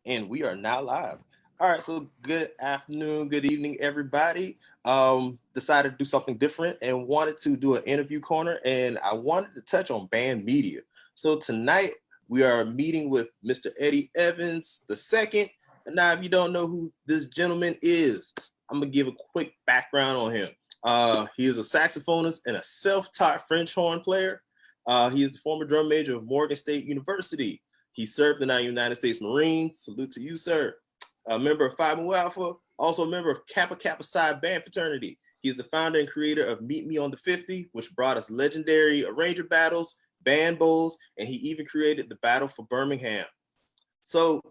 And we are now live. All right, so good afternoon, good evening, everybody. Decided to do something different and wanted to do an interview corner, and I wanted to touch on band media. So tonight we are meeting with Mr. Eddie Evans the second. And now, if you don't know who this gentleman is, I'm gonna give a quick background on him. He is a saxophonist and a self-taught French horn player. He is the former drum major of Morgan State University. He served in the United States Marines. Salute to you, sir. A member of Phi Mu Alpha, also a member of Kappa Kappa Psi band fraternity. He is the founder and creator of Meet Me on the 50, which brought us legendary arranger battles, band bowls, and he even created the Battle for Birmingham. So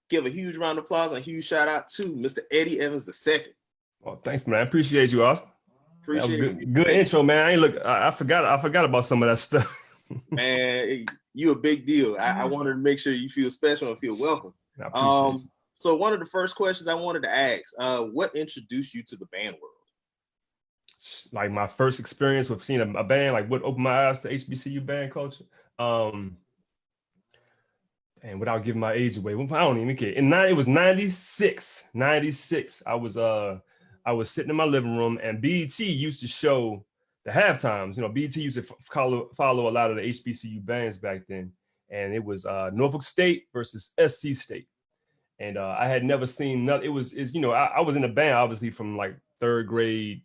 give a huge round of applause and a huge shout out to Mr. Eddie Evans II. Oh, thanks, man. I appreciate you, Austin. That was Appreciate good. Good intro, man. I forgot about some of that stuff. Man, you a big deal. I wanted to make sure you feel special and feel welcome. I appreciate you. So one of the first questions I wanted to ask, what introduced you to the band world? Like my first experience with seeing a band, like what opened my eyes to HBCU band culture. And without giving my age away, I don't even care. It was 96. I was sitting in my living room, and BET used to show the halftimes. You know, BET used to follow a lot of the HBCU bands back then, and it was Norfolk State versus SC State. And I had never seen nothing. I was in a band obviously from like third grade.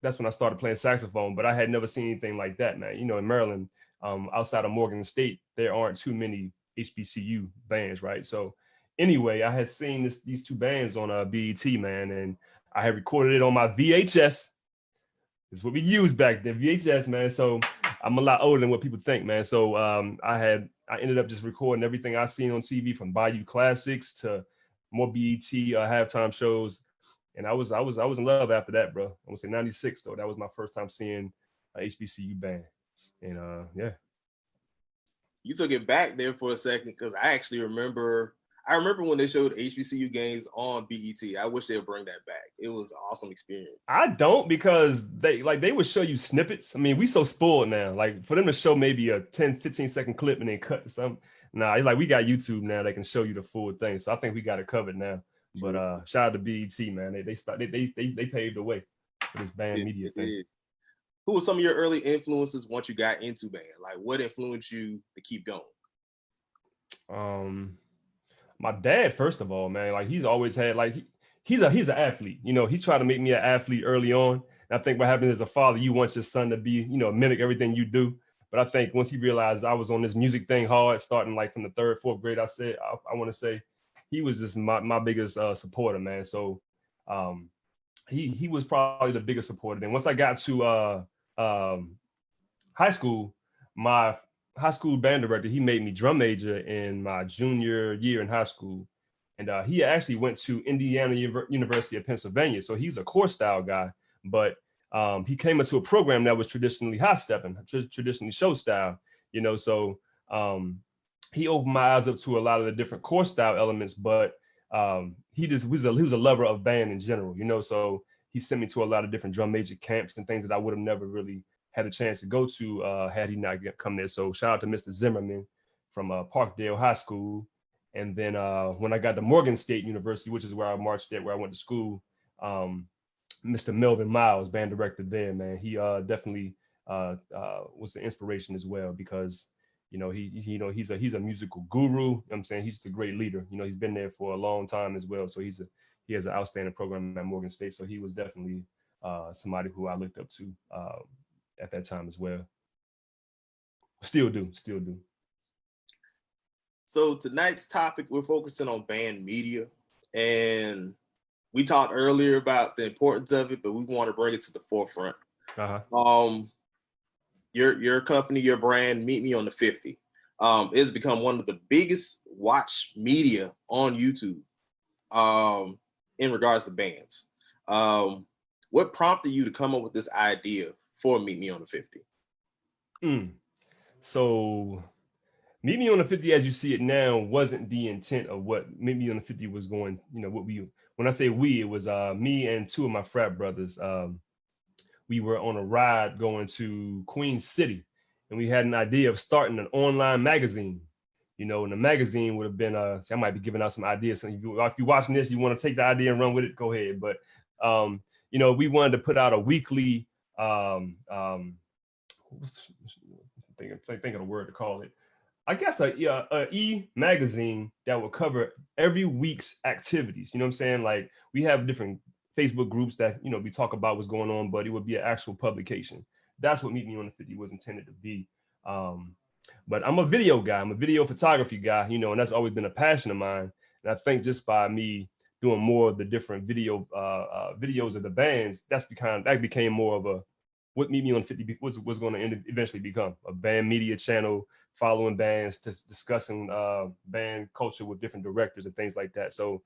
That's when I started playing saxophone, but I had never seen anything like that, man. You know, in Maryland, outside of Morgan State, there aren't too many HBCU bands, right? So anyway, I had seen these two bands on BET, man, and I had recorded it on my VHS. It's what we used back then, VHS, man. So I'm a lot older than what people think, man. So I ended up just recording everything I seen on TV, from Bayou Classics to more BET halftime shows. And I was in love after that, bro. I would say 96 though. That was my first time seeing a HBCU band. And yeah. You took it back there for a second, because I actually remember when they showed HBCU games on BET. I wish they would bring that back. It was an awesome experience. I don't, because they would show you snippets. I mean, we so spoiled now. Like, for them to show maybe a 10, 15-second clip and then cut some. Nah, like we got YouTube now. They can show you the full thing. So I think we got it covered now. But shout out to BET, man. They paved the way for this band media thing. Who were some of your early influences once you got into band? Like, what influenced you to keep going? My dad, first of all, man. Like, he's always had, like, he's an athlete. You know, he tried to make me an athlete early on. And I think what happens as a father, you want your son to be, you know, mimic everything you do. But I think once he realized I was on this music thing hard, starting like from the third, fourth grade, I want to say he was just my biggest supporter, man. So he was probably the biggest supporter. Then once I got to high school, my high school band director, he made me drum major in my junior year in high school. And he actually went to Indiana University of Pennsylvania. So he's a core style guy, but he came into a program that was traditionally high stepping, traditionally show style, you know. So he opened my eyes up to a lot of the different core style elements, but he was a lover of band in general, you know. So he sent me to a lot of different drum major camps and things that I would have never really had a chance to go to had he not come there. So shout out to Mr. Zimmerman from Parkdale High School. And then when I got to Morgan State University, which is where I marched at, where I went to school, Mr. Melvin Miles, band director there, man, he definitely was the inspiration as well, because you know he's a musical guru. You know what I'm saying, he's just a great leader. You know, he's been there for a long time as well, so he has an outstanding program at Morgan State. So he was definitely somebody who I looked up to at that time as well. Still do. So tonight's topic, we're focusing on band media, and we talked earlier about the importance of it, but we want to bring it to the forefront. Your company, your brand, Meet Me on the 50, it's become one of the biggest watch media on YouTube in regards to bands. What prompted you to come up with this idea for Meet Me on the 50? So Meet Me on the 50, as you see it now, wasn't the intent of what Meet Me on the 50 was going, you know, when I say we, it was me and two of my frat brothers. We were on a ride going to Queen City, and we had an idea of starting an online magazine. you know, and the magazine would have been, see, I might be giving out some ideas. So if you're watching this, you want to take the idea and run with it, go ahead. But, you know, we wanted to put out a weekly, think of the word to call it. I guess a e-magazine that will cover every week's activities. You know what I'm saying? Like we have different Facebook groups that, you know, we talk about what's going on, but it would be an actual publication. That's what Meet Me on the 50 was intended to be. But I'm a video guy. I'm a video photography guy, you know, and that's always been a passion of mine. And I think just by me doing more of the different videos of the bands, that became more of a what Meet Me on 50 was going to eventually become a band media channel, following bands, discussing band culture with different directors and things like that. So,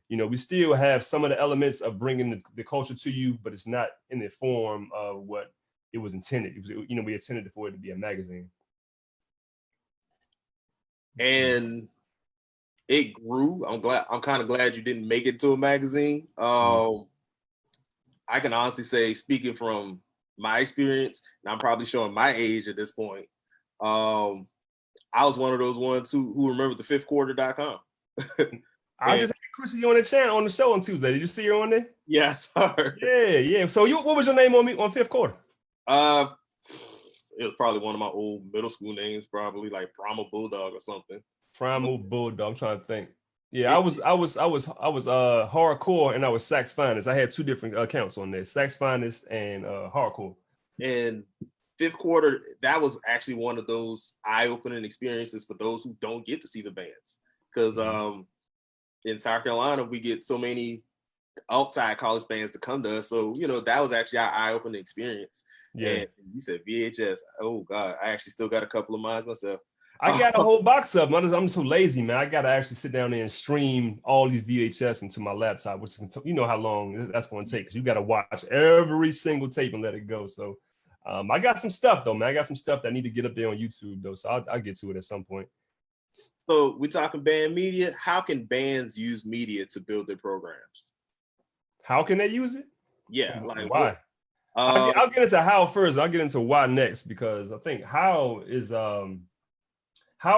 you know, we still have some of the elements of bringing the culture to you, but it's not in the form of what it was intended. It was, you know, we intended for it to be a magazine. And it grew. I'm kind of glad you didn't make it to a magazine. I can honestly say, speaking from my experience, and I'm probably showing my age at this point, I was one of those ones who remembered the fifthquarter.com. I just had Chrissy on the show on Tuesday. Did you see her on there? Yes, sir. Yeah. So what was your name on Fifth Quarter? It was probably one of my old middle school names, probably like Primal Bulldog or something. Primal Bulldog. I'm trying to think. Yeah, I was hardcore and I was Sax Finest. I had two different accounts on there, Sax Finest and hardcore. And Fifth Quarter, that was actually one of those eye-opening experiences for those who don't get to see the bands. Because in South Carolina, we get so many outside college bands to come to us. So, you know, that was actually our eye-opening experience. Yeah. And you said VHS. Oh, God. I actually still got a couple of mine myself. I got a whole box of them. I'm so lazy, man. I got to actually sit down there and stream all these VHS into my laptop, which you know how long that's going to take, because you got to watch every single tape and let it go. So I got some stuff, though, man. I got some stuff that I need to get up there on YouTube, though. So I'll get to it at some point. So we're talking band media. How can bands use media to build their programs? How can they use it? Yeah, like why? I'll get into how first. I'll get into why next, because I think how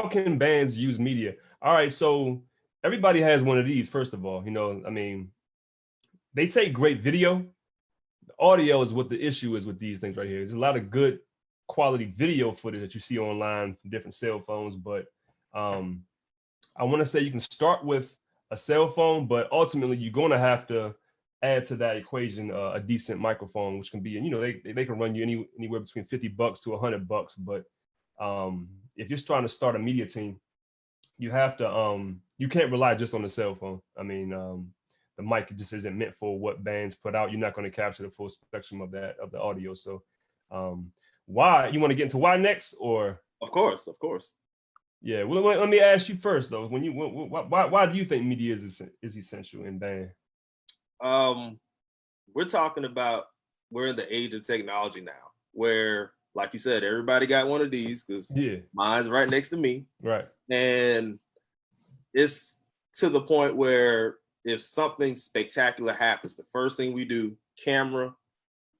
can bands use media? All right, so everybody has one of these. First of all, you know, I mean, they take great video. The audio is what the issue is with these things right here. There's a lot of good quality video footage that you see online from different cell phones, but I want to say you can start with a cell phone, but ultimately you're going to have to add to that equation a decent microphone, which can be, you know, they can run you anywhere between $50 to $100. But if you're trying to start a media team, you have to you can't rely just on the cell phone. I mean, the mic just isn't meant for what bands put out. You're not going to capture the full spectrum of the audio. So why you want to get into why next, or? Of course. Yeah, well, let me ask you first, though. Why do you think media is essential in band? We're talking about, we're in the age of technology now, where, like you said, everybody got one of these, because mine's right next to me. Right. And it's to the point where if something spectacular happens, the first thing we do, camera,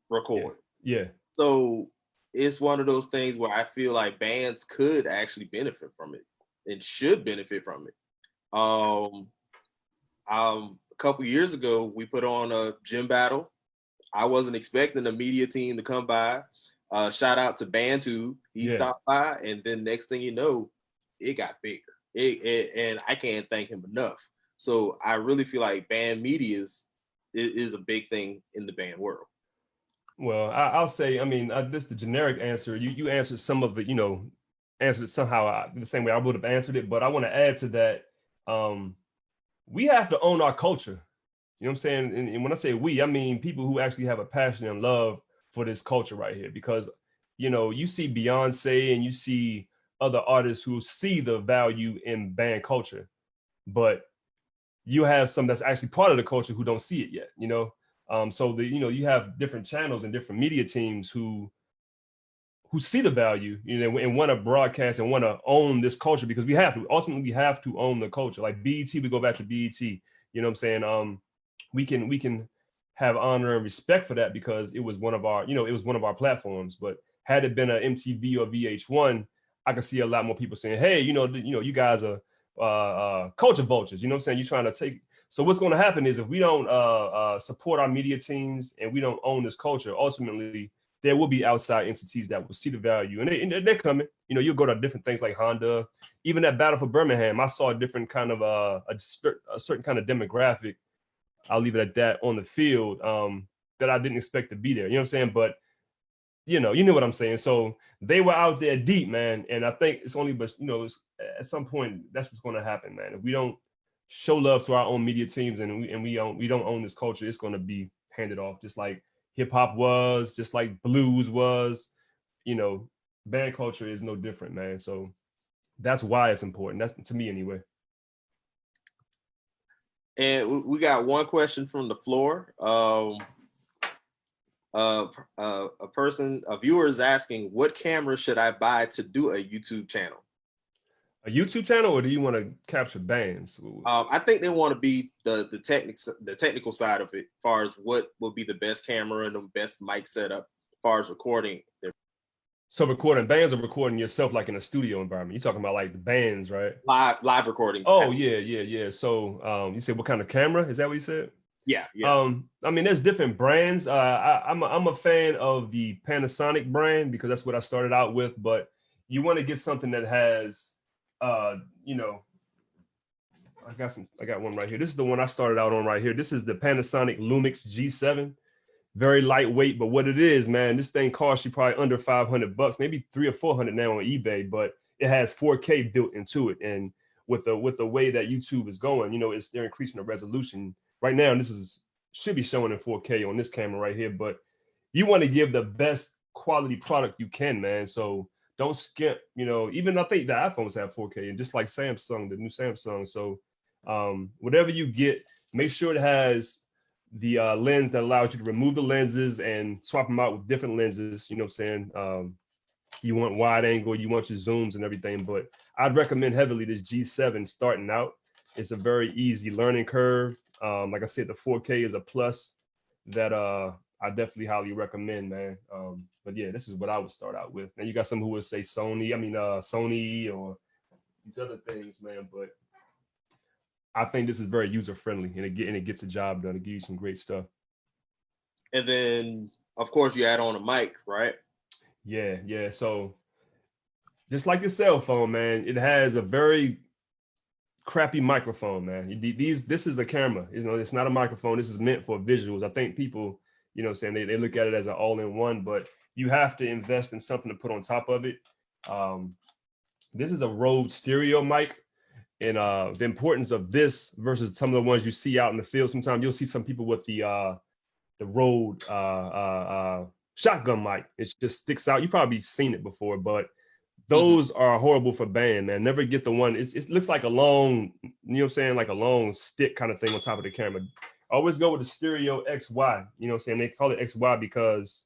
record. Yeah. So it's one of those things where I feel like bands could actually benefit from it and should benefit from it. A couple years ago, we put on a gym battle. I wasn't expecting a media team to come by. Shout out to Bantu. He stopped by, and then next thing you know, it got bigger. And I can't thank him enough. So I really feel like band media is a big thing in the band world. Well, I'll say, I mean, this is the generic answer. You answered some of it, you know, answered it somehow the same way I would have answered it. But I want to add to that. We have to own our culture. You know what I'm saying? And when I say we, I mean people who actually have a passion and love for this culture right here. Because, you know, you see Beyonce and you see other artists who see the value in band culture, but you have some that's actually part of the culture who don't see it yet, you know? So you have different channels and different media teams who see the value, you know, and want to broadcast and want to own this culture, because we have to. Ultimately, we have to own the culture. Like BET, we go back to BET. You know what I'm saying? We can have honor and respect for that because it was one of our, you know, it was one of our platforms. But had it been an MTV or VH1, I can see a lot more people saying, hey, you guys are culture vultures. You know what I'm saying? You're trying to take. So what's going to happen is if we don't support our media teams and we don't own this culture, ultimately there will be outside entities that will see the value, and they're coming. You'll go to different things like Honda, even that Battle for Birmingham. I saw a different kind of a certain kind of demographic. I'll leave it at that on the field that I didn't expect to be there. You know what I'm saying? But you know what I'm saying. So they were out there deep, man. And I think it's only, but it's, at some point that's what's going to happen, man. If we don't show love to our own media teams and we don't own this culture, it's going to be handed off, just like hip hop was, just like blues was. Band culture is no different, man. So that's why it's important. That's to me anyway. And we got one question from the floor. A viewer is asking, what camera should I buy to do a YouTube channel? A YouTube channel, or do you want to capture bands? I think they want to be the technical side of it, as far as what will be the best camera and the best mic setup, as far as recording. So recording bands or recording yourself like in a studio environment? You're talking about like the bands, right? Live recordings. Oh yeah. So you said what kind of camera? Is that what you said? Yeah. I mean, there's different brands. I'm a fan of the Panasonic brand because that's what I started out with. But you want to get something that has, I got one right here. This is the one I started out on right here. This is the Panasonic Lumix G7. Very lightweight, but what it is, man, this thing costs you probably under $500, maybe $300 or $400 now on eBay. But it has 4K built into it, and with the way that YouTube is going, they're increasing the resolution. Right now, this should be showing in 4K on this camera right here, but you want to give the best quality product you can, man. So don't skimp, even I think the iPhones have 4K, and just like Samsung, the new Samsung. So whatever you get, make sure it has the lens that allows you to remove the lenses and swap them out with different lenses. You know what I'm saying? You want wide angle, you want your zooms and everything, but I'd recommend heavily this G7 starting out. It's a very easy learning curve. Like I said, the 4K is a plus that I definitely highly recommend, man. But yeah, this is what I would start out with. Now you got some who would say Sony or these other things, man. But I think this is very user friendly, and it gets a job done. It gives you some great stuff. And then, of course, you add on a mic, right? Yeah. So just like your cell phone, man, it has a very crappy microphone, man. This is a camera. It's not a microphone. This is meant for visuals. I think people, saying they look at it as an all-in-one, but you have to invest in something to put on top of it. This is a Rode stereo mic. And the importance of this versus some of the ones you see out in the field. Sometimes you'll see some people with the Rode shotgun mic. It just sticks out. You've probably seen it before, but those are horrible for band, man. Never get the one. It looks like a long, like a long stick kind of thing on top of the camera. Always go with the stereo XY. They call it XY because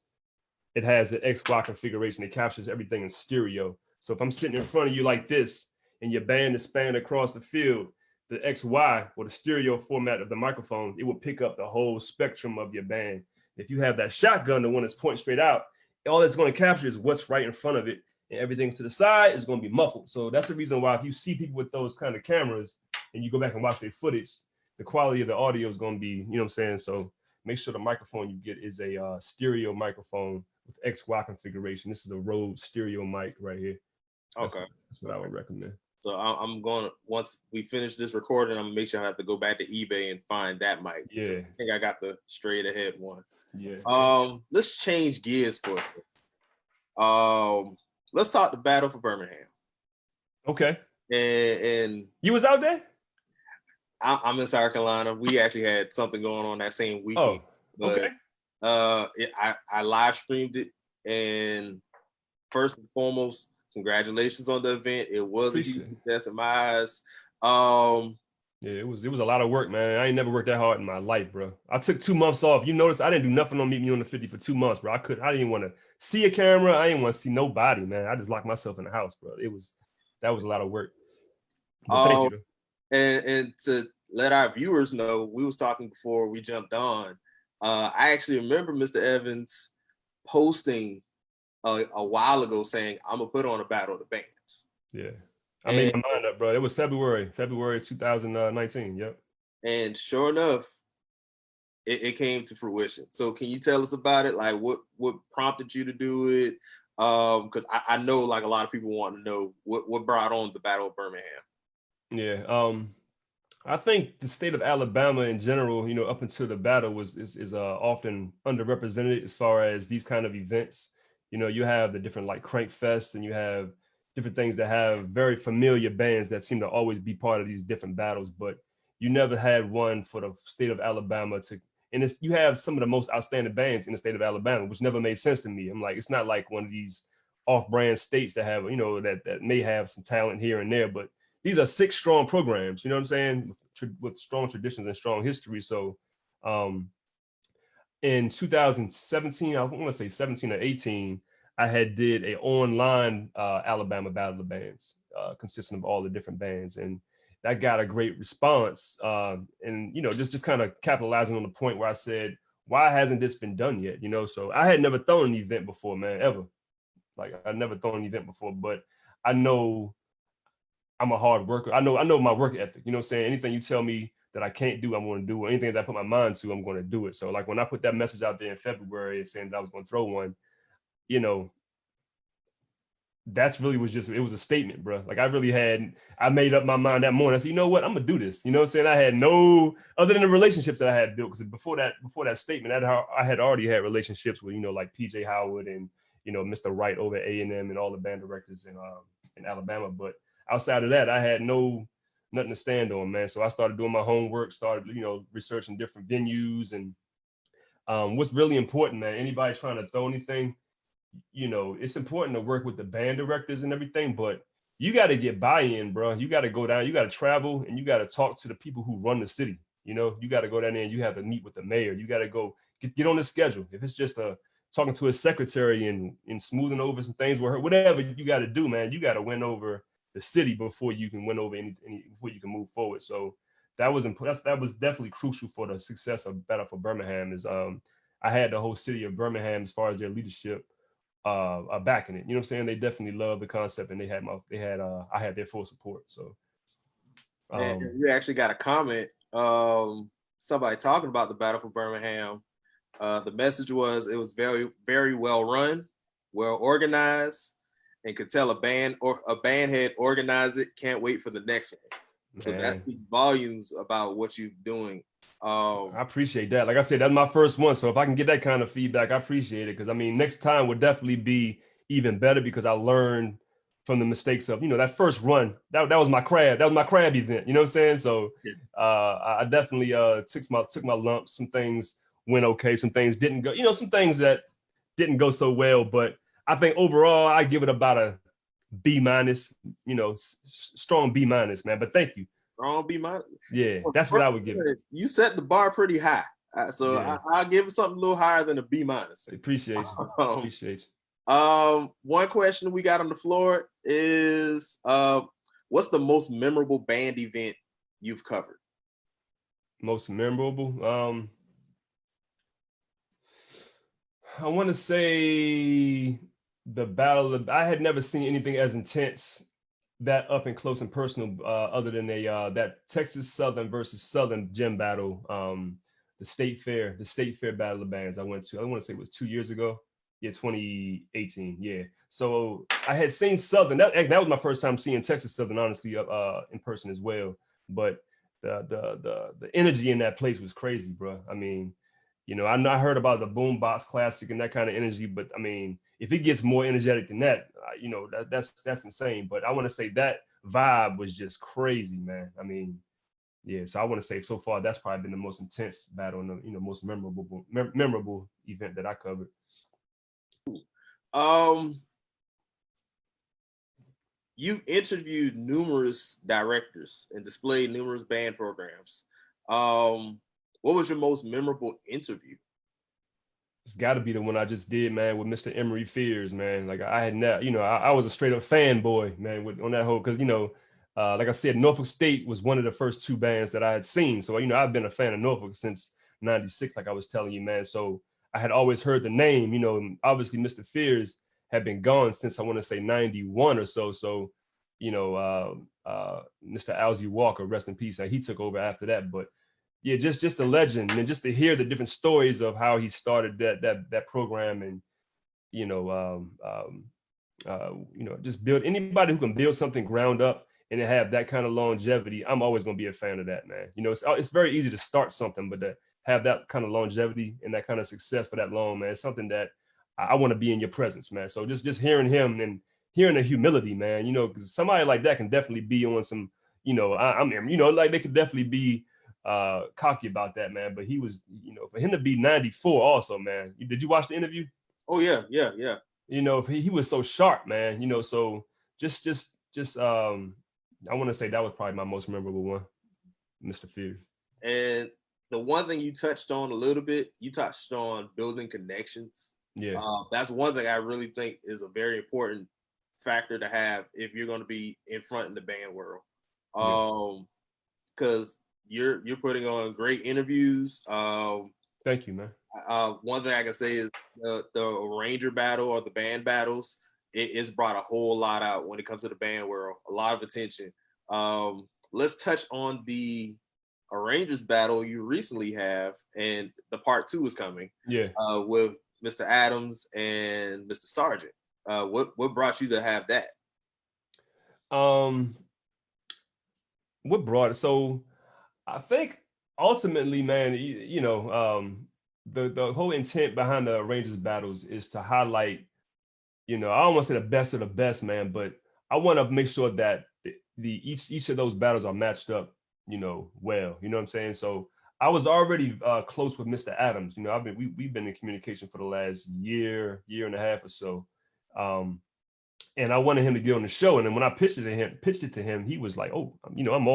it has the XY configuration. It captures everything in stereo. So if I'm sitting in front of you like this, and your band is spanned across the field, the XY or the stereo format of the microphone, it will pick up the whole spectrum of your band. If you have that shotgun, the one that's pointing straight out, all it's going to capture is what's right in front of it, and everything to the side is going to be muffled. So that's the reason why if you see people with those kind of cameras and you go back and watch their footage, the quality of the audio is going to be, So make sure the microphone you get is a stereo microphone with XY configuration. This is a Rode stereo mic right here. That's what I would recommend. So I'm going to, once we finish this recording, I'm going to make sure I have to go back to eBay and find that mic. Yeah. I think I got the straight ahead one. Yeah. Let's change gears for a second. Let's talk the Battle for Birmingham. Okay. And you was out there? I'm in South Carolina. We actually had something going on that same weekend. Oh, okay. I live streamed it, and first and foremost, congratulations on the event. It was a huge success in my eyes. Yeah, it was a lot of work, man. I ain't never worked that hard in my life, bro. I took 2 months off. You notice I didn't do nothing on Meet Me on the 50 for 2 months, bro. I didn't even want to see a camera. I didn't want to see nobody, man. I just locked myself in the house, bro. That was a lot of work. Thank you. And to let our viewers know, we was talking before we jumped on. I actually remember Mr. Evans posting a while ago saying I'm gonna put on a battle of the bands. Yeah, I made And my mind up, bro. It was February 2019. Yep. and sure enough, it came to fruition. So can you tell us about it? Like what prompted you to do it? Because I know like a lot of people want to know what brought on the Battle of Birmingham. Yeah. I think the state of Alabama in general, up until the battle is often underrepresented as far as these kind of events. You have the different like Crank Fest, and you have different things that have very familiar bands that seem to always be part of these different battles, but you never had one for the state of Alabama and you have some of the most outstanding bands in the state of Alabama, which never made sense to me. I'm like, it's not like one of these off-brand states that have, that may have some talent here and there, but these are 6 strong programs, you know what I'm saying, with strong traditions and strong history. So in 2017, I want to say 17 or 18, I had did a online Alabama Battle of Bands consisting of all the different bands. And that got a great response. And, just kind of capitalizing on the point where I said, why hasn't this been done yet? So I had never thrown an event before, man, ever. Like I never thrown an event before, but I know I'm a hard worker. I know my work ethic. You know what I'm saying? Anything you tell me that I can't do, I'm going to do. Or anything that I put my mind to, I'm going to do it. So like when I put that message out there in February saying that I was going to throw one, that's really it was a statement, bro. Like I made up my mind that morning. I said, you know what? I'm going to do this. You know what I'm saying? I had no, other than the relationships that I had built, because before that statement, I had already had relationships with, like PJ Howard and, Mr. Wright over at A&M and all the band directors in Alabama. But outside of that, I had nothing to stand on, man. So I started doing my homework, started, researching different venues. And what's really important, man, anybody trying to throw anything, it's important to work with the band directors and everything, but you got to get buy-in, bro. You got to go down, you got to travel, and you got to talk to the people who run the city. You got to go down there and you have to meet with the mayor. You got to go get on the schedule. If it's just talking to his secretary and smoothing over some things with her, whatever you got to do, man, you got to win over the city before you can win over any before you can move forward. So that was definitely crucial for the success of Battle for Birmingham. Is I had the whole city of Birmingham as far as their leadership backing it. You know what I'm saying? They definitely loved the concept, and I had their full support. So we actually got a comment. Somebody talking about the Battle for Birmingham. The message was it was very, very well run, well organized, and could tell a band had organized it. Can't wait for the next one. So that speaks volumes about what you're doing. I appreciate that. Like I said, that's my first one. So if I can get that kind of feedback, I appreciate it. Because next time would definitely be even better because I learned from the mistakes of, that first run. That was my crab. That was my crab event. You know what I'm saying? So I definitely took my lumps. Some things went okay. Some things didn't go. Some things that didn't go so well. But I think overall, I give it about a B-, strong B-, man. But thank you. Strong B-. Yeah, that's what I would give it. You set the bar pretty high. So yeah. I'll give it something a little higher than a B-. Appreciate you. Appreciate you. One question we got on the floor is what's the most memorable band event you've covered? Most memorable? I want to say the Battle of, I had never seen anything as intense, that up and close and personal, other than that Texas Southern versus Southern gym battle, the State Fair Battle of Bands I went to. I want to say it was 2 years ago. Yeah, 2018. Yeah. So I had seen Southern. That was my first time seeing Texas Southern, honestly, in person as well. But the energy in that place was crazy, bro. I mean, I heard about the Boombox Classic and that kind of energy, but I mean, if it gets more energetic than that, that's insane. But I want to say that vibe was just crazy, man. I mean, yeah. So I want to say so far that's probably been the most intense battle and the most memorable event that I covered. You interviewed numerous directors and displayed numerous band programs. What was your most memorable interview? It's got to be the one I just did, man, with Mr. Emery Fears, man. Like I had never, I was a straight up fanboy, man, on that whole, because like I said, Norfolk State was one of the first 2 bands that I had seen. So I've been a fan of Norfolk since '96, like I was telling you, man. So I had always heard the name, obviously Mr. Fears. had been gone since I want to say 91 or so. So, you know, Mr. Alzy Walker, rest in peace. He took over after that. But yeah, just a legend, and just to hear the different stories of how he started that program, and you know, just build anybody who can build something ground up and have that kind of longevity. I'm always going to be a fan of that, man. You know, it's very easy to start something, but to have that kind of longevity and that kind of success for that long, man, it's something that I want to be in your presence, man. So just hearing him and hearing the humility, man, you know, because somebody like that can definitely be on some, you know, I'm you know, like they could definitely be cocky about that, man. But he was, you know, for him to be 94 also, man. Did you watch the interview? Oh yeah. You know, he was so sharp, man. You know, so just I want to say that was probably my most memorable one, Mr. Fears. And the one thing you touched on a little bit, you touched on building connections. Yeah. That's one thing I really think is a very important factor to have if you're going to be in front in the band world. Because you're putting on great interviews. Thank you, man. One thing I can say is the arranger battle or the band battles, it's brought a whole lot out when it comes to the band world, a lot of attention. Let's touch on the arrangers battle you recently have, and the part 2 is coming. Yeah. With Mr. Adams and Mr. Sargent. What brought you to have that? What brought it? So I think ultimately, man, you know, the whole intent behind the arrangers battles is to highlight, you know, I don't want to say the best of the best, man, but I want to make sure that each of those battles are matched up, you know, well. You know what I'm saying? So I was already close with Mr. Adams. You know, we've been in communication for the last year and a half or so, and I wanted him to get on the show. And then when I pitched it to him, he was like, "Oh, you know, I'm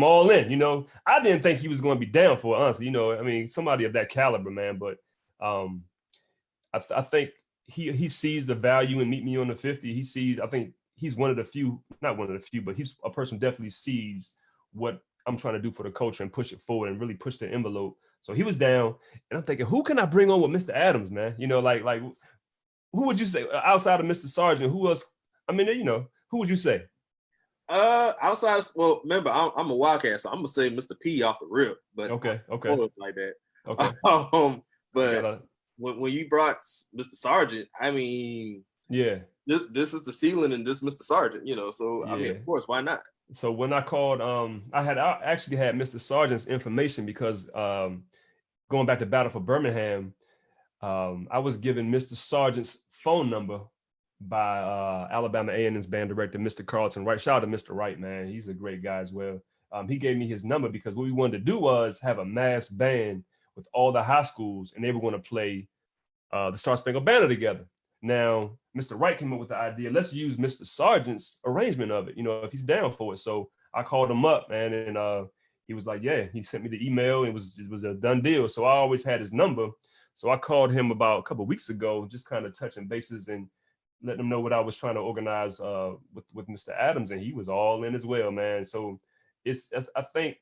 all in." You know, I didn't think he was going to be down for it, honestly. You know, I mean, somebody of that caliber, man. But I think he sees the value in Meet Me on the 50. He sees, I think he's one of the few, not one of the few, but he's a person who definitely sees what I'm trying to do for the culture and push it forward and really push the envelope. So he was down, and I'm thinking, who can I bring on with Mr. Adams, man? You know, like who would you say outside of Mr. Sargent? Who else? I mean, you know, who would you say? Outside of, well, remember, I'm a Wildcat, so I'm gonna say Mr. P off the rip, but okay, like that. Okay. But when you brought Mr. Sargent, I mean, yeah, this is the ceiling, and this Mr. Sargent, you know. So I mean, of course, why not? So when I called, I actually had Mr. Sargent's information because going back to Battle for Birmingham, I was given Mr. Sargent's phone number by Alabama A&M's band director, Mr. Carlton Wright. Shout out to Mr. Wright, man. He's a great guy as well. He gave me his number because what we wanted to do was have a mass band with all the high schools, and they were going to play the Star Spangled Banner together. Now, Mr. Wright came up with the idea, let's use Mr. Sargent's arrangement of it, you know, if he's down for it. So I called him up, man, and he was like, yeah, he sent me the email. It was a done deal. So I always had his number. So I called him about a couple of weeks ago, just kind of touching bases and letting him know what I was trying to organize with Mr. Adams, and he was all in as well, man. So I think,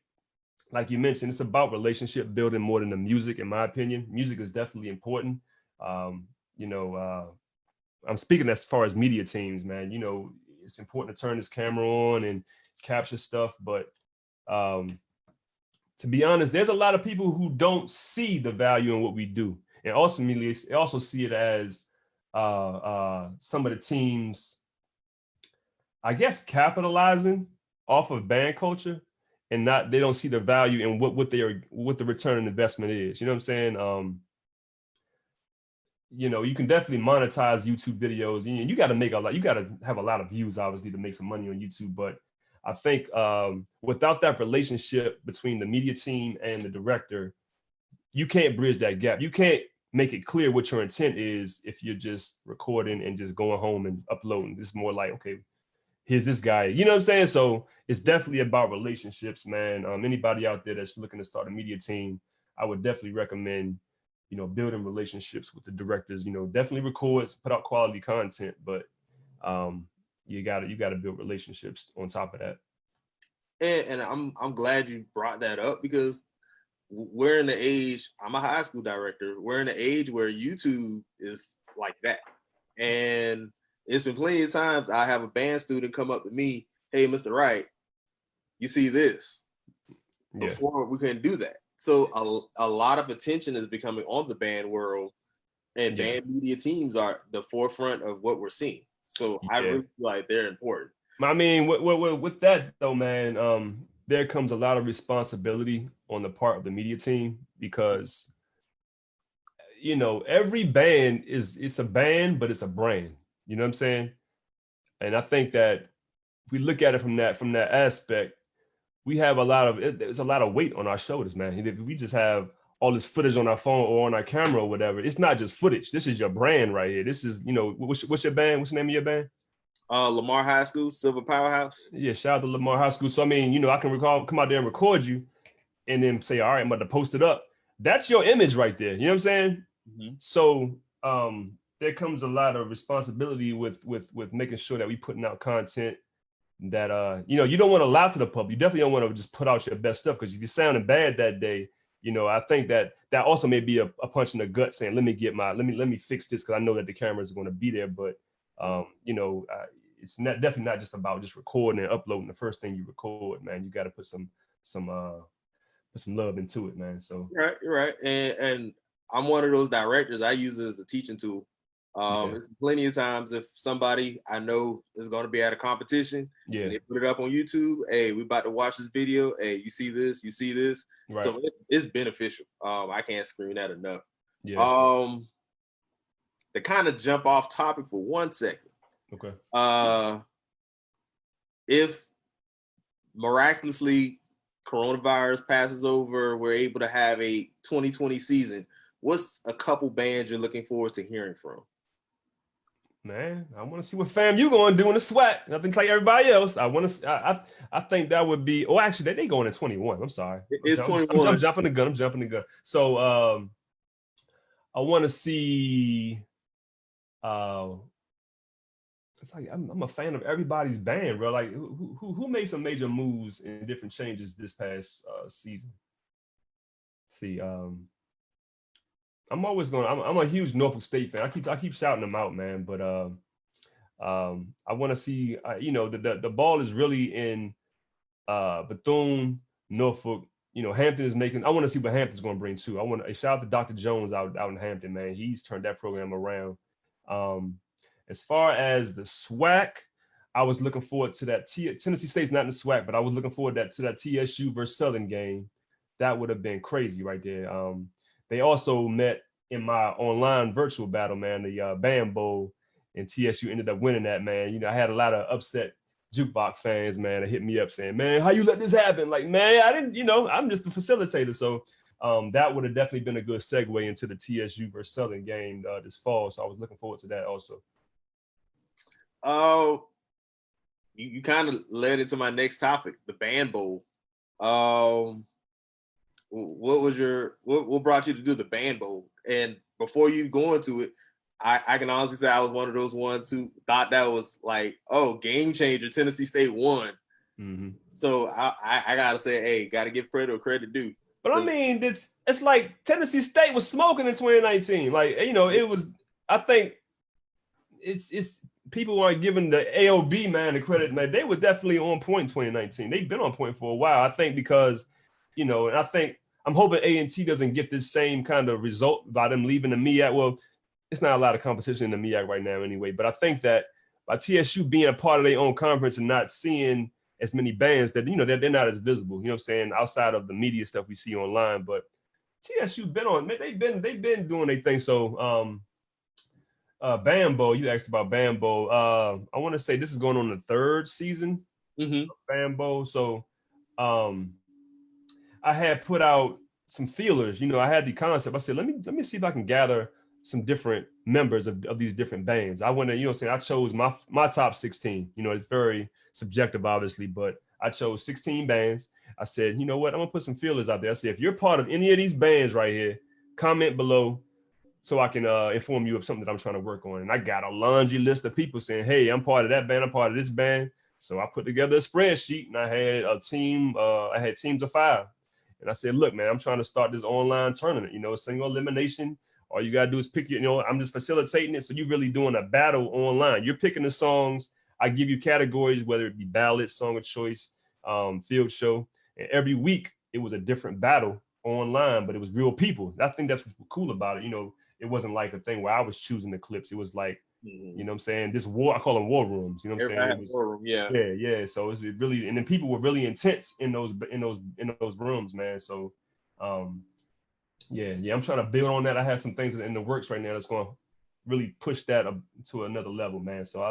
like you mentioned, it's about relationship building more than the music, in my opinion. Music is definitely important. You know, I'm speaking as far as media teams, man. You know, it's important to turn this camera on and capture stuff, but to be honest, there's a lot of people who don't see the value in what we do, and ultimately, they also see it as some of the teams, I guess, capitalizing off of band culture, and they don't see the value in what the return on investment is. You know what I'm saying? You know, you can definitely monetize YouTube videos. You got to make a lot. You got to have a lot of views, obviously, to make some money on YouTube. But I think without that relationship between the media team and the director, you can't bridge that gap. You can't make it clear what your intent is if you're just recording and just going home and uploading. It's more like, okay, here's this guy. You know what I'm saying? So it's definitely about relationships, man. Anybody out there that's looking to start a media team, I would definitely recommend, you know, building relationships with the directors. You know, definitely record, put out quality content, but you gotta build relationships on top of that. And I'm glad you brought that up, because we're in the age, I'm a high school director, we're in the age where YouTube is like that. And it's been plenty of times I have a band student come up to me, hey, Mr. Wright, you see this? Yeah. Before we couldn't do that. So a lot of attention is becoming on the band world, and band media teams are the forefront of what we're seeing. So I really feel like they're important. I mean, with that though, man, there comes a lot of responsibility on the part of the media team because, you know, every band it's a band, but it's a brand. You know what I'm saying? And I think that if we look at it from that aspect, we have there's a lot of weight on our shoulders, man. If we just have all this footage on our phone or on our camera or whatever, it's not just footage. This is your brand right here. This is, you know, what's your band? What's the name of your band? Lamar High School, Silver Powerhouse. Yeah, shout out to Lamar High School. So I mean, you know, I can come out there and record you, and then say, all right, I'm about to post it up. That's your image right there. You know what I'm saying? Mm-hmm. So there comes a lot of responsibility with making sure that we putting out content that you know, you don't want to lie to the public. You definitely don't want to just put out your best stuff, because if you're sounding bad that day, you know, I think that also may be a punch in the gut, saying, let me fix this, because I know that the cameras are going to be there. But you know, it's definitely not just about just recording and uploading the first thing you record, man. You got to put some love into it, man. So right. And I'm one of those directors. I use it as a teaching tool. It's plenty of times if somebody I know is going to be at a competition, and they put it up on YouTube, hey, we about to watch this video, hey, you see this, right. So it's beneficial. I can't scream that enough. To kind of jump off topic for 1 second, if miraculously coronavirus passes over, we're able to have a 2020 season, what's a couple bands you're looking forward to hearing from? Man, I want to see what fam you going to do in the SWAC. Nothing like everybody else. I think that would be. Oh, actually, they going in 21. I'm sorry. It's 21. I'm jumping the gun. So I want to see. It's like I'm a fan of everybody's band, bro. Like who made some major moves and different changes this past season? See, I'm a huge Norfolk State fan. I keep shouting them out, man. But I want to see, you know, the ball is really in Bethune, Norfolk. You know, Hampton is making. I want to see what Hampton's going to bring too. I want to shout out to Dr. Jones out in Hampton, man. He's turned that program around. As far as the SWAC, I was looking forward to that. Tennessee State's not in the SWAC, but I was looking forward to that TSU versus Southern game. That would have been crazy right there. They also met in my online virtual battle, man, the Band Bowl, and TSU ended up winning that, man. You know, I had a lot of upset jukebox fans, man, that hit me up saying, man, how you let this happen? Like, man, I didn't, you know, I'm just the facilitator. So that would have definitely been a good segue into the TSU versus Southern game this fall. So I was looking forward to that also. Oh, you kind of led into my next topic, the Band Bowl. What brought you to do the Band Bowl? And before you go into it, I can honestly say I was one of those ones who thought that was like, oh, game changer. Tennessee State won. Mm-hmm. So I gotta say, hey, gotta give credit where credit due. But I mean, it's like Tennessee State was smoking in 2019. Like, you know, it was. I think it's people aren't giving the AOB, man, the credit, man. They were definitely on point in 2019. They've been on point for a while. I think because, you know, and I think I'm hoping A&T doesn't get this same kind of result by them leaving the MEAC. Well, it's not a lot of competition in the MEAC right now anyway, but I think that by TSU being a part of their own conference and not seeing as many bands, that, you know, they're not as visible, you know what I'm saying, outside of the media stuff we see online. But TSU been on, they've been doing their thing. So Band Bowl, you asked about Band Bowl. I want to say this is going on the third season of Band Bowl. So I had put out some feelers. You know, I had the concept. I said, let me see if I can gather some different members of these different bands. I want to, you know what I'm saying, I chose my top 16. You know, it's very subjective, obviously, but I chose 16 bands. I said, you know what, I'm going to put some feelers out there. I said, if you're part of any of these bands right here, comment below so I can inform you of something that I'm trying to work on. And I got a laundry list of people saying, hey, I'm part of that band, I'm part of this band. So I put together a spreadsheet and I had a team, I had teams of 5. And I said, look, man, I'm trying to start this online tournament, you know, single elimination All you gotta do is pick I'm just facilitating it. So you're really doing a battle online. You're picking the songs. I give you categories, whether it be ballad, song of choice, field show. And every week it was a different battle online, but it was real people. I think that's what's cool about it. It wasn't like a thing where I was choosing the clips. It was like, you know what I'm saying? This war, I call them war rooms. You know what I'm saying? It was war room, yeah. Yeah. So it's really, and then people were really intense in those rooms, man. So yeah, I'm trying to build on that. I have some things in the works right now that's going to really push that to another level, man. So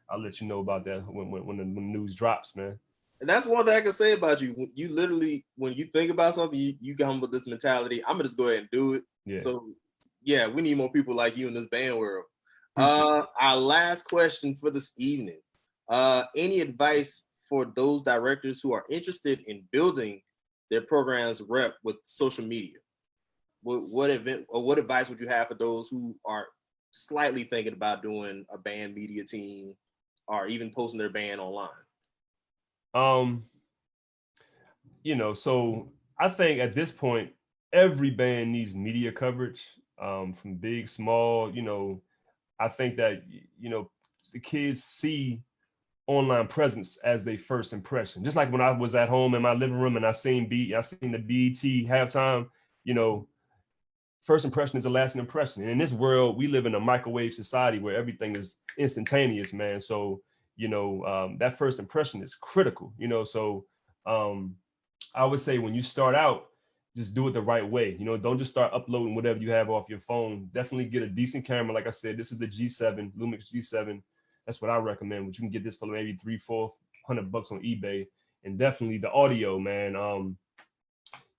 I'll let you know about that when the news drops, man. And that's one thing I can say about you. You literally, when you think about something, you come with this mentality. I'm gonna just go ahead and do it. Yeah. So yeah, we need more people like you in this band world. Our last question for this evening. Any advice for those directors who are interested in building their program's rep with social media? What advice would you have for those who are slightly thinking about doing a band media team or even posting their band online? So I think at this point, every band needs media coverage, from big, small. I think that the kids see online presence as their first impression. Just like when I was at home in my living room and I seen the BET halftime. First impression is a lasting impression. And in this world, we live in a microwave society where everything is instantaneous, man. So that first impression is critical. So I would say when you start out, just do it the right way. Don't just start uploading whatever you have off your phone. Definitely get a decent camera. Like I said, this is the G7, Lumix G7. That's what I recommend. But you can get this for maybe $300-400 on eBay. And definitely the audio, man.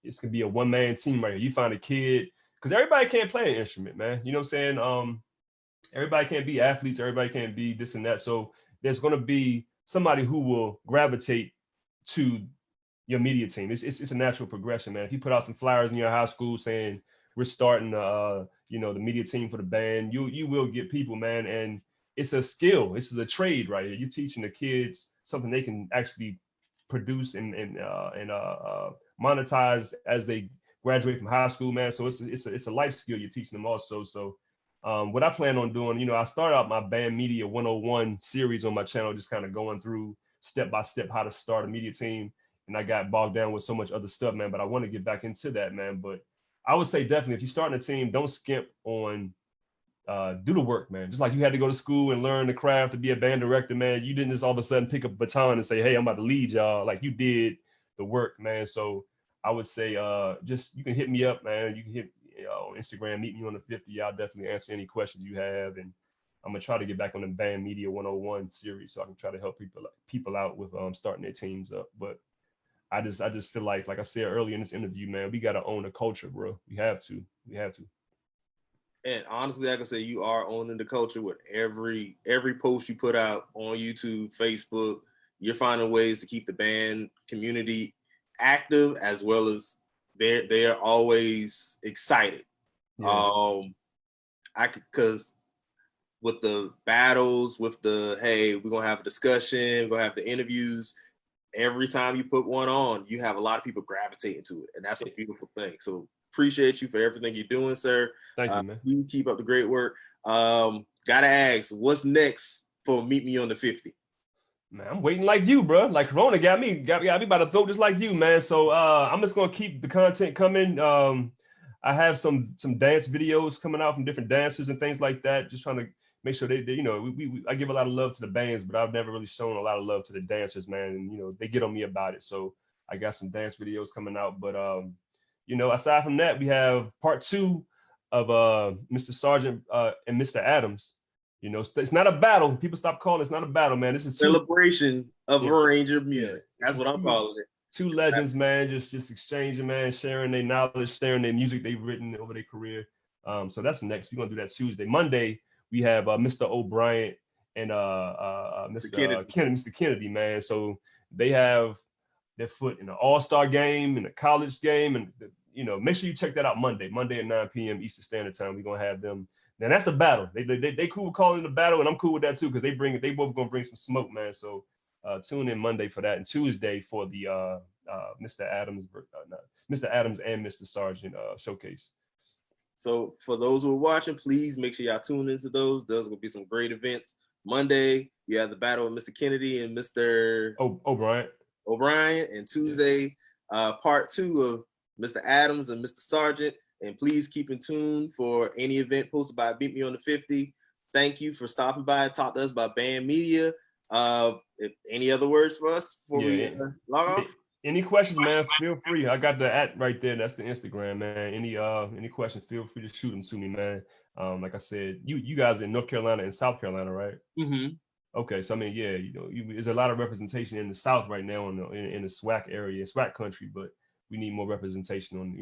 This could be a one-man team right here. You find a kid, because everybody can't play an instrument, man. You know what I'm saying? Everybody can't be athletes. Everybody can't be this and that. So there's going to be somebody who will gravitate to your media team. It's a natural progression, man. If you put out some flyers in your high school saying we're starting the media team for the band, you will get people, man. And it's a skill. This is a trade right here. You're teaching the kids something they can actually produce and monetize as they graduate from high school, man. So it's a life skill you're teaching them also. So what I plan on doing, I started out my Band Media 101 series on my channel, just kind of going through step by step how to start a media team. And I got bogged down with so much other stuff, man. But I want to get back into that, man. But I would say definitely, if you're starting a team, don't skimp on do the work, man. Just like you had to go to school and learn the craft to be a band director, man. You didn't just all of a sudden pick up a baton and say, hey, I'm about to lead y'all. Like, you did the work, man. So I would say just you can hit me up, man. You can hit on Instagram, meet me on the 50. I'll definitely answer any questions you have. And I'm gonna try to get back on the Band Media 101 series so I can try to help people out with starting their teams up. But I just feel like I said earlier in this interview, man, we gotta own the culture, bro. We have to. And honestly, like I say, you are owning the culture with every post you put out on YouTube, Facebook. You're finding ways to keep the band community active, as well as they are always excited. Yeah. Because with the battles, with the hey, we're gonna have a discussion, we're gonna have the interviews. Every time you put one on, you have a lot of people gravitating to it, and that's a beautiful thing. So appreciate you for everything you're doing, sir. Thank you, man. You keep up the great work. Gotta ask, what's next for Meet Me on the 50? Man, I'm waiting like you, bro. Like Corona got me by the throat just like you, man. So I'm just gonna keep the content coming. I have some dance videos coming out from different dancers and things like that. Just trying to make sure they I give a lot of love to the bands, but I've never really shown a lot of love to the dancers, man. And they get on me about it. So I got some dance videos coming out. But aside from that, we have part 2 of Mr. Sargent and Mr. Adams. It's not a battle. People stop calling it's not a battle, man. This is celebration of a range of music. Yeah. That's what I'm calling it. 2 legends, man, just exchanging, man, sharing their knowledge, sharing their music they've written over their career. So that's next. We're gonna do that Tuesday. Monday, we have Mr. O'Brien and Mr. Kennedy, man. So they have their foot in the All-Star game, in the college game, and make sure you check that out Monday at 9 p.m. Eastern Standard Time. We're gonna have them. Now that's a battle. They cool with calling it a battle, and I'm cool with that too, because they both gonna bring some smoke, man. So tune in Monday for that, and Tuesday for the Mr. Adams and Mr. Sargent showcase. So for those who are watching, please make sure y'all tune into those. Those are gonna be some great events. Monday, you have the battle with Mr. Kennedy and Mr. O'Brien, and Tuesday, part 2 of Mr. Adams and Mr. Sargent. And please keep in tune for any event posted by Beat Me on the 50. Thank you for stopping by and talk to us about Band Media. If any other words for us before we log off? Any questions, man? Feel free. I got the @ right there. That's the Instagram, man. Any questions? Feel free to shoot them to me, man. Like I said, you guys in North Carolina and South Carolina, right? Mm-hmm. Okay, so I mean, yeah, there's a lot of representation in the South right now in the SWAC area, SWAC country, but we need more representation on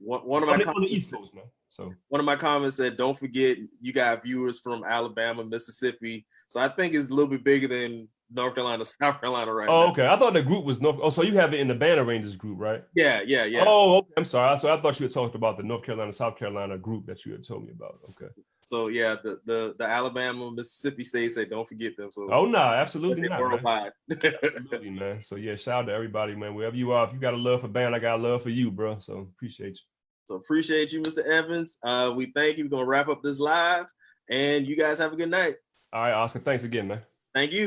one of my comments on the East Coast, man. So one of my comments said, "Don't forget, you got viewers from Alabama, Mississippi." So I think it's a little bit bigger than North Carolina, South Carolina right now. Oh, okay. I thought the group was North. Oh, so you have it in the Band Arrangers group, right? Yeah. Oh, okay. I'm sorry. So I thought you had talked about the North Carolina, South Carolina group that you had told me about. Okay. So yeah, the Alabama, Mississippi states say don't forget them. So no, absolutely not. Worldwide. Absolutely, man. So yeah, shout out to everybody, man. Wherever you are, if you got a love for band, I got a love for you, bro. So appreciate you. So appreciate you, Mr. Evans. We thank you. We're gonna wrap up this live, and you guys have a good night. All right, Oscar. Thanks again, man. Thank you.